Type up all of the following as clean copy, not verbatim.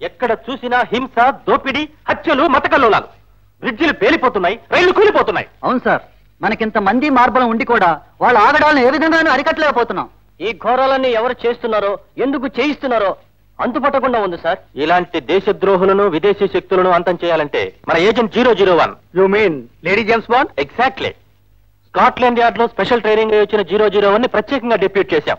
ఎక్కడ చూసినా హింస, దోపిడీ, హత్యలు, మతకల్లోలాలు. బ్రిడ్జిలు పేలిపోతున్నాయి, రైళ్లు కూలిపోతున్నాయి. అవును సార్, మనకింత మంది మార్బలం ఉండి కూడా వాళ్ళ ఆగడాలను ఏ విధంగానూ అరికట్టలేకపోతున్నాం. ఈ ఘోరాలన్నీ ఎవరు చేస్తున్నారో, ఎందుకు చేయిస్తున్నారో అంతుపట్టకుండా ఉంది సార్. ఇలాంటి దేశద్రోహులను, విదేశీ శక్తులను అంతం చేయాలంటే మన agent 001. You mean lady James bond? Exactly. Scotland yard లో స్పెషల్ ట్రైనింగ్ వచ్చిన 001 ని ప్రత్యేకంగా డెప్యూట్ చేశాం.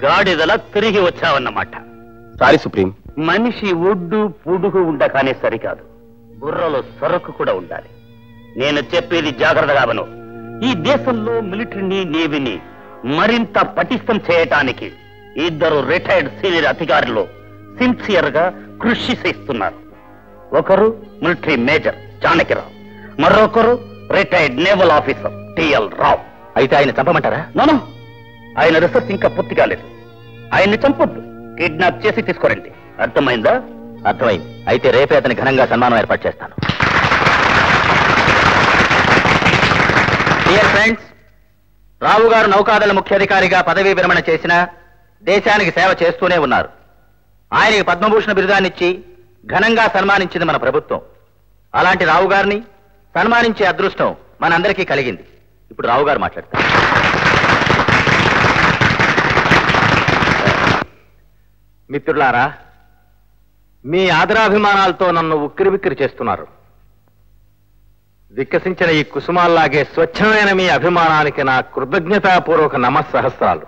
గాడిదలా తిరిగి వచ్చావన్నమాట. Sorry supreme. మనిషి ఒడ్డు పొడుగు ఉండగానే సరికాదు, బుర్రలో సరుకు కూడా ఉండాలి. నేను చెప్పేది జాగ్రత్తగా విను. ఈ దేశంలో మిలిటరీని, నేవీని మరింత పటిష్టం చేయటానికి 2 రిటైర్డ్ సీనియర్ అధికారులు సిన్సియర్ గా కృషి చేస్తున్నారు. ఒకరు మిలిటరీ మేజర్ జానకిరావు, మరొకరు రిటైర్డ్ నేవల్ ఆఫీసర్ టిఎల్ రావు. అయితే ఆయన చంపమంటారా? నో, ఆయన రిసర్చ్ ఇంకా పూర్తి కాలేదు. ఆయన్ని చంపొద్దు, కిడ్నాప్ చేసి తీసుకురండి. అర్థమైందా? అర్థమైంది. అయితే రేపే అతని ఘనంగా సన్మానం ఏర్పాటు చేస్తాను. డియర్ ఫ్రెండ్స్, రావు గారు నౌకాదళ ముఖ్యాధికారిగా పదవీ విరమణ చేసిన దేశానికి సేవ చేస్తూనే ఉన్నారు. ఆయనకి పద్మభూషణ బిరుదాన్నిచ్చి ఘనంగా సన్మానించింది మన ప్రభుత్వం. అలాంటి రావు గారిని సన్మానించే అదృష్టం మనందరికీ కలిగింది. ఇప్పుడు రావు గారు మాట్లాడతారు. మిత్రులారా, మీ ఆదరాభిమానాలతో నన్ను ఉక్కిరిబిక్కిరి చేస్తున్నారు. వికసించిన ఈ కుసుమాల్లాగే స్వచ్ఛమైన మీ అభిమానానికి నా కృతజ్ఞతాపూర్వక నమస్సహస్రాలు.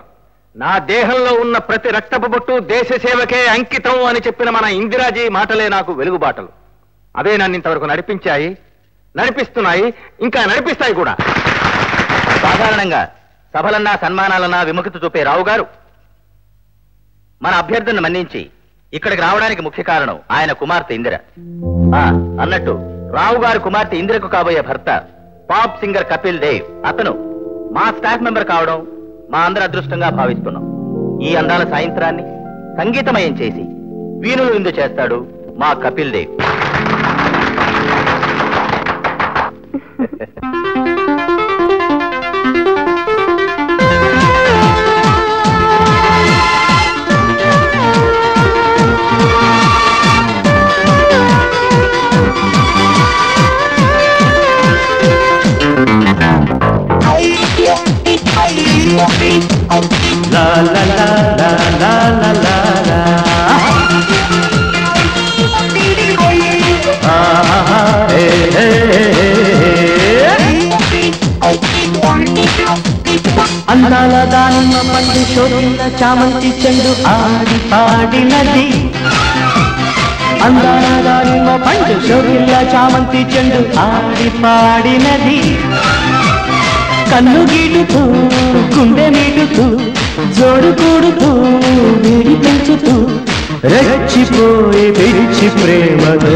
నా దేహంలో ఉన్న ప్రతి రక్తపు బొట్టు దేశ సేవకే అంకితం అని చెప్పిన మన ఇందిరాజీ మాటలే నాకు వెలుగుబాటలు. అవే నన్ను ఇంతవరకు నడిపించాయి, నడిపిస్తున్నాయి, ఇంకా నడిపిస్తాయి కూడా. సాధారణంగా సభలన్నా సన్మానాలన్నా విముఖత చూపే రావు గారు మన అభ్యర్థులను మన్నించి ఇక్కడికి రావడానికి ముఖ్య కారణం ఆయన కుమార్తె ఇందిర. అన్నట్టు రావు గారు కుమార్తె ఇందిరకు కాబోయే భర్త పాప్ సింగర్ కపిల్ దేవ్. అతను మా స్టాఫ్ మెంబర్ కావడం మా అందరి అదృష్టంగా భావిస్తున్నాం. ఈ అందాల సాయంత్రాన్ని సంగీతమయం చేసి వీణులు విందు చేస్తాడు మా Kapil Dev. La la la la la la la la. అందాల దానిమ్మ పండు శోభిల్ల చామంతి చెండు ఆడి పాడినది. అందాల దానిమ్మ పండు శోభిల్ల చామంతి చెండు ఆడి పాడినది. కన్ను గీటుతూ గుండె నీటుతూ జోడు కూడుతూ వేడి పెంచుతూ రెచ్చిపోయి పిలిచి ప్రేమతో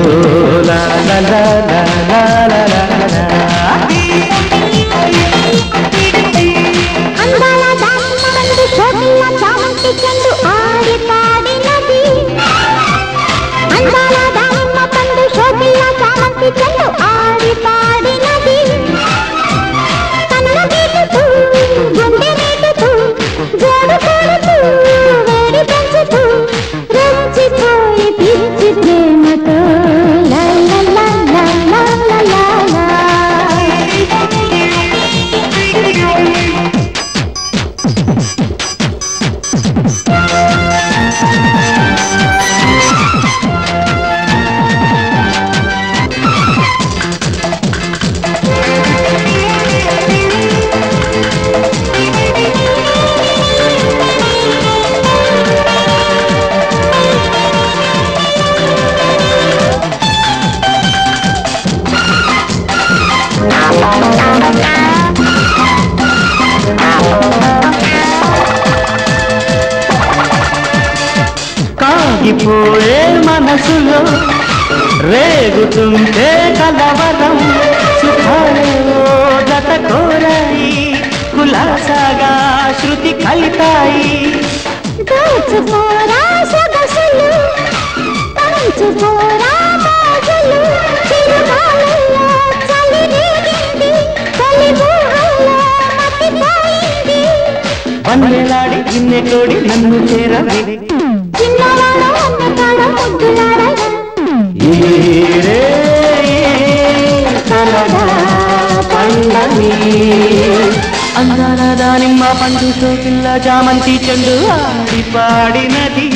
లా లా లా లా లా లా లా. అందాల దానిమ్మ పండు శోభిల్ల చామంతి చెండు ఆడి పాడినది. అందాల దానిమ్మ పండు శోభిల్ల చామంతి చెండు ఆడి పాడినది. కన్ను గీటుతూ గుండె నీటుతూ జోడు కూడుతూ వేడి పెంచుతూ రెచ్చిపోయి పిచ్చి ప్రేమతో లా లా లా లా లా లా లా లా. కాగిపోయే మనసులో రేగుతుంటే కలవరం సుఖాలేవో జత కోరాయి కులాసాగా శృతి కలితాయి. దోచుకోరా సొగసులు పంచుకోరా బాజులు చిరుగాలుల్లో చలి రేగింది తొలి ఊహల్లో మతిపోయింది. వన్నెలాడి గిన్నె కోడి నన్ను చేరవి చిన్నవాడు అన్నకాడ ముద్దులాడగా ఈరే కలగా పండని. అందాల దానిమ్మ పండు శోభిల్ల చామంతి చెండు ఆడి పాడినది.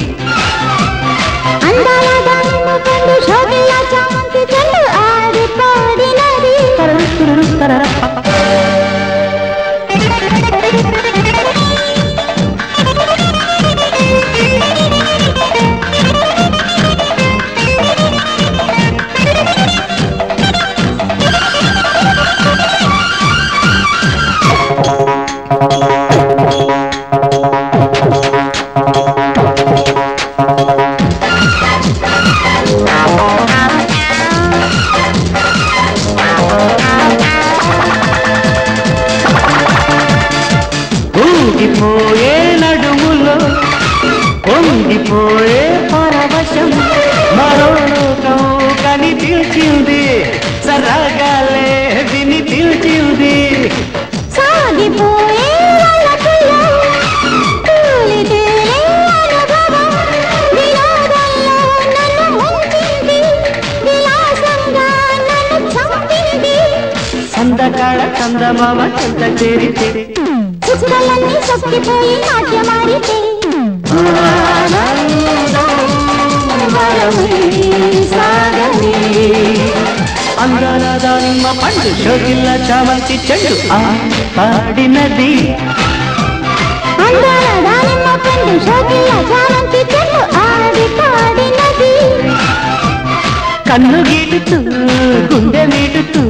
అందాల దానిమ్మ పండు శోభిల్ల చామంతి చెండు ఆడి పాడినది. సన్నని పిలిచింది సరగాలే విని పిలిచింది సాగిపోయే అలకలో తూలితేనే అనుభవం వినోదంలో నన్ను ముంచింది విలాసంగా నన్ను చంపింది సందకాడ చందమామ చెంత చేరితే చుక్కలన్నీ సొక్కిపోయి నాట్యమాడితే అందాల దానిమ్మ పండు షోకిల్ల చామంతి చెండు పాడినది అందాల దానిమ్మ పండు షోకిల్ల చామంతి చెండు ఆడి పాడినది కన్ను గీటుతూ గుండె మీటుతూ